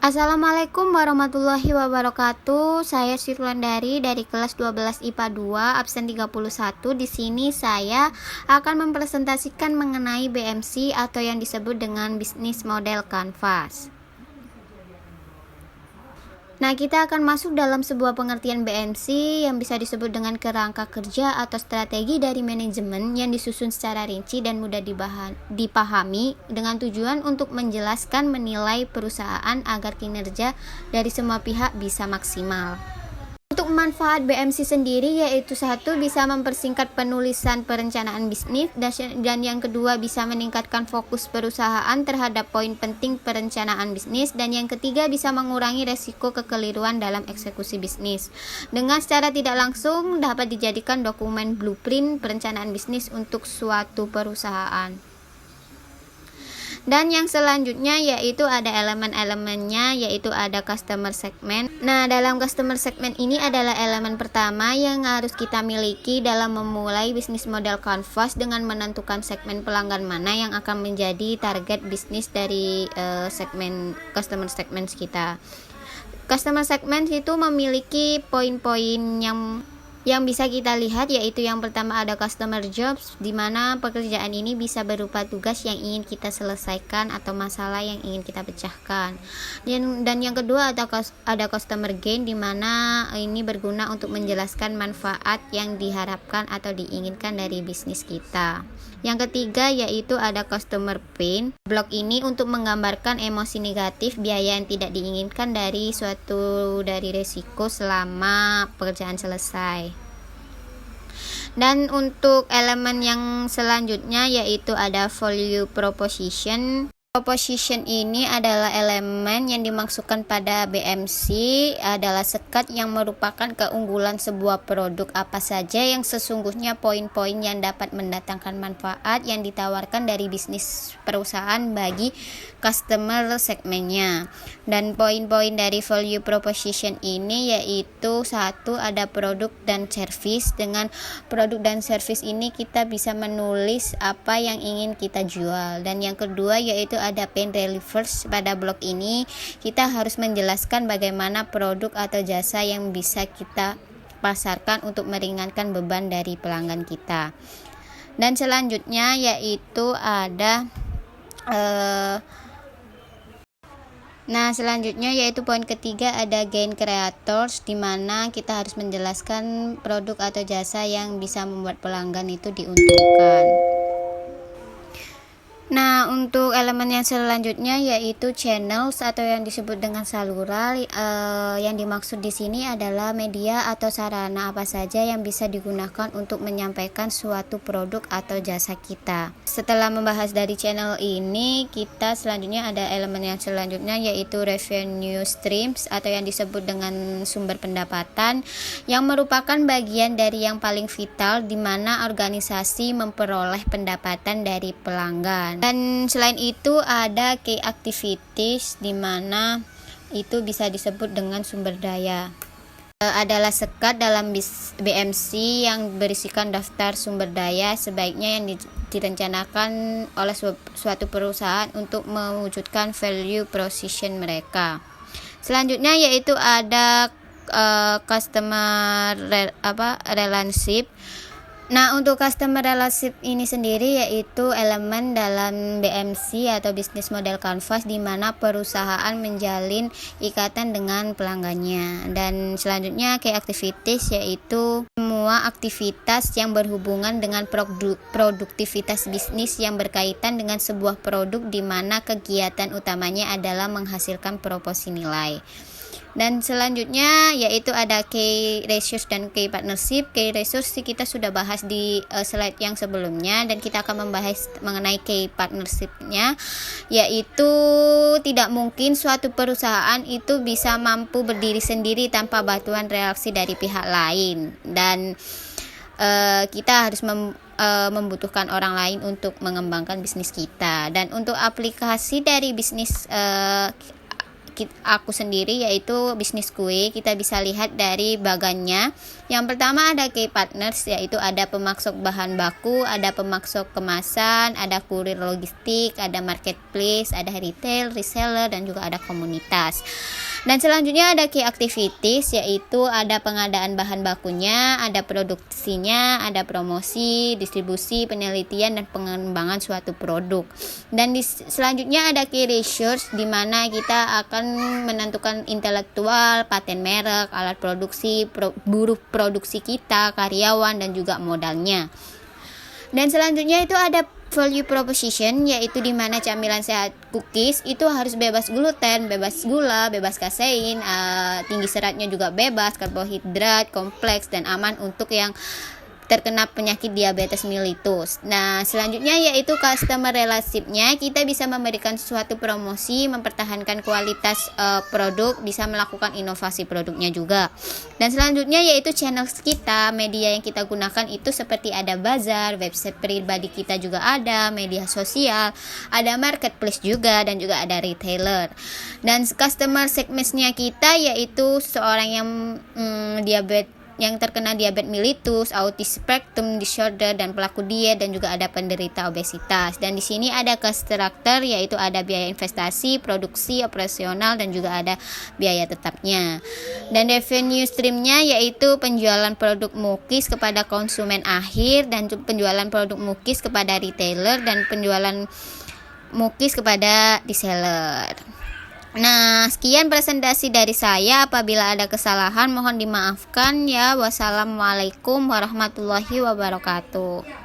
Assalamualaikum warahmatullahi wabarakatuh. Saya Sirlandari dari kelas 12 IPA 2 absen 31. Di sini saya akan mempresentasikan mengenai BMC atau yang disebut dengan bisnis model kanvas. Nah, kita akan masuk dalam sebuah pengertian BMC yang bisa disebut dengan kerangka kerja atau strategi dari manajemen yang disusun secara rinci dan mudah dipahami dengan tujuan untuk menjelaskan menilai perusahaan agar kinerja dari semua pihak bisa maksimal. Untuk manfaat BMC sendiri yaitu satu, bisa mempersingkat penulisan perencanaan bisnis, dan yang kedua bisa meningkatkan fokus perusahaan terhadap poin penting perencanaan bisnis, dan yang ketiga bisa mengurangi resiko kekeliruan dalam eksekusi bisnis. Dengan secara tidak langsung dapat dijadikan dokumen blueprint perencanaan bisnis untuk suatu perusahaan. Dan yang selanjutnya yaitu ada elemen-elemennya, yaitu ada customer segment. Nah, dalam customer segment ini adalah elemen pertama yang harus kita miliki dalam memulai bisnis model kanvas dengan menentukan segmen pelanggan mana yang akan menjadi target bisnis dari segmen customer segment kita. Customer segment itu memiliki poin-poin yang bisa kita lihat, yaitu yang pertama ada customer jobs, di mana pekerjaan ini bisa berupa tugas yang ingin kita selesaikan atau masalah yang ingin kita pecahkan. Dan yang kedua ada customer gain, di mana ini berguna untuk menjelaskan manfaat yang diharapkan atau diinginkan dari bisnis kita. Yang ketiga yaitu ada customer pain. Blok ini untuk menggambarkan emosi negatif, biaya yang tidak diinginkan dari resiko selama pekerjaan selesai. Dan untuk elemen yang selanjutnya yaitu ada value proposition. Proposition ini adalah elemen yang dimaksudkan pada BMC adalah sekat yang merupakan keunggulan sebuah produk apa saja yang sesungguhnya poin-poin yang dapat mendatangkan manfaat yang ditawarkan dari bisnis perusahaan bagi customer segmennya. Dan poin-poin dari value proposition ini yaitu satu, ada produk dan service. Dengan produk dan service ini kita bisa menulis apa yang ingin kita jual. Dan yang kedua yaitu ada pain relievers. Pada blok ini kita harus menjelaskan bagaimana produk atau jasa yang bisa kita pasarkan untuk meringankan beban dari pelanggan kita. Dan selanjutnya yaitu ada selanjutnya yaitu poin ketiga ada gain creators, di mana kita harus menjelaskan produk atau jasa yang bisa membuat pelanggan itu diuntungkan. Nah, untuk elemen yang selanjutnya yaitu channels atau yang disebut dengan saluran. Yang dimaksud di sini adalah media atau sarana apa saja yang bisa digunakan untuk menyampaikan suatu produk atau jasa kita. Setelah membahas dari channel ini, kita selanjutnya ada elemen yang selanjutnya yaitu revenue streams atau yang disebut dengan sumber pendapatan, yang merupakan bagian dari yang paling vital di mana organisasi memperoleh pendapatan dari pelanggan. Dan selain itu ada key activities, di mana itu bisa disebut dengan sumber daya. Adalah sekat dalam BMC yang berisikan daftar sumber daya sebaiknya yang direncanakan oleh suatu perusahaan untuk mewujudkan value proposition mereka. Selanjutnya yaitu ada customer relationship. Nah, untuk customer relationship ini sendiri yaitu elemen dalam BMC atau bisnis model kanvas, di mana perusahaan menjalin ikatan dengan pelanggannya. Dan selanjutnya key activities yaitu semua aktivitas yang berhubungan dengan produktivitas bisnis yang berkaitan dengan sebuah produk, di mana kegiatan utamanya adalah menghasilkan proporsi nilai. Dan selanjutnya yaitu ada key ratios dan key partnership. Key ratios kita sudah bahas di slide yang sebelumnya, dan kita akan membahas mengenai key partnership-nya, yaitu tidak mungkin suatu perusahaan itu bisa mampu berdiri sendiri tanpa bantuan reaksi dari pihak lain, dan kita harus membutuhkan orang lain untuk mengembangkan bisnis kita. Dan untuk aplikasi dari bisnis aku sendiri, yaitu bisnis kue. Kita bisa lihat dari bagannya. Yang pertama ada key partners, yaitu ada pemasok bahan baku, ada pemasok kemasan, ada kurir logistik, ada marketplace, ada retail, reseller, dan juga ada komunitas. Dan selanjutnya ada key activities, yaitu ada pengadaan bahan bakunya, ada produksinya, ada promosi, distribusi, penelitian, dan pengembangan suatu produk. Dan selanjutnya ada key research, di mana kita akan menentukan intelektual, paten merek, alat produksi, buruh produksi kita, karyawan, dan juga modalnya. Dan selanjutnya itu ada value proposition, yaitu di mana camilan sehat cookies itu harus bebas gluten, bebas gula, bebas kasein, tinggi seratnya juga bebas, karbohidrat, kompleks, dan aman untuk yang terkena penyakit diabetes mellitus. Nah, selanjutnya yaitu customer relationship-nya. Kita bisa memberikan suatu promosi, mempertahankan kualitas produk, bisa melakukan inovasi produknya juga. Dan selanjutnya yaitu channel kita, media yang kita gunakan itu seperti ada bazar, website pribadi kita juga ada, media sosial, ada marketplace juga, dan juga ada retailer. Dan customer segment-nya kita yaitu seorang yang yang terkena diabetes mellitus, autism spectrum disorder, dan pelaku diet, dan juga ada penderita obesitas. Dan di sini ada cost structure, yaitu ada biaya investasi, produksi, operasional, dan juga ada biaya tetapnya. Dan revenue streamnya yaitu penjualan produk Mukis kepada konsumen akhir, dan penjualan produk Mukis kepada retailer, dan penjualan Mukis kepada reseller. Nah, sekian presentasi dari saya. Apabila ada kesalahan mohon dimaafkan ya. Wassalamualaikum warahmatullahi wabarakatuh.